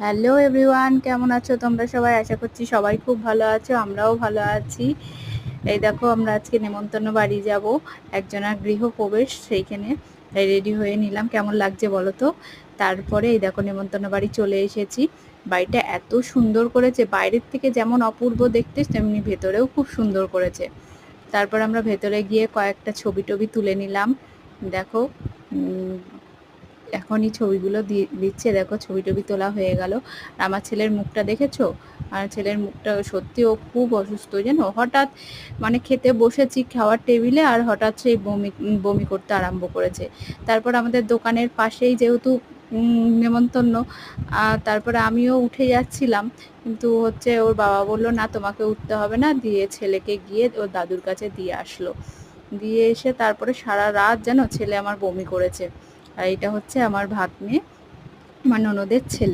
Hello everyone, কেমন আছো তোমরা সবাই? আশা করছি সবাই খুব ভালো আছো, আমরাও ভালো আছি। এই দেখো, আমরা আজকে নেমন্তন্ন বাড়ি যাব, একজনের গৃহপ্রবেশ, সেইখানে রেডি হয়ে নিলাম। কেমন লাগছে বলো তো? তারপরে এই দেখো, নেমন্তন্ন বাড়ি চলে এসেছি। বাড়িটা এত সুন্দর করেছে, বাইরের থেকে যেমন অপূর্ব দেখতে তেমনি ভেতরেও খুব সুন্দর করেছে। তারপর আমরা ভেতরে গিয়ে কয়েকটা ছবি টবি তুলে নিলাম। দেখো, এখনই ছবিগুলো দিচ্ছে। দেখো, ছবি টবি তোলা হয়ে গেল। আমার ছেলের মুখটা দেখেছো? আর ছেলের মুখটা সত্যি, ও খুব অসুস্থ জানো। হঠাৎ মানে খেতে বসেছি খাওয়ার টেবিলে, আর হঠাৎ সেই বমি বমি করতে আরম্ভ করেছে। তারপর আমাদের দোকানের পাশেই যেহেতু নেমন্তন্ন, তারপরে আমিও উঠে যাচ্ছিলাম, কিন্তু হচ্ছে ওর বাবা বললো না, তোমাকে উঠতে হবে না, দিয়ে ছেলেকে গিয়ে ওর দাদুর কাছে দিয়ে আসলো। দিয়ে এসে তারপরে সারা রাত যেন ছেলে আমার বমি করেছে। আর এটা হচ্ছে আমার ভাগ্নে, আমার ননদের ছেলে।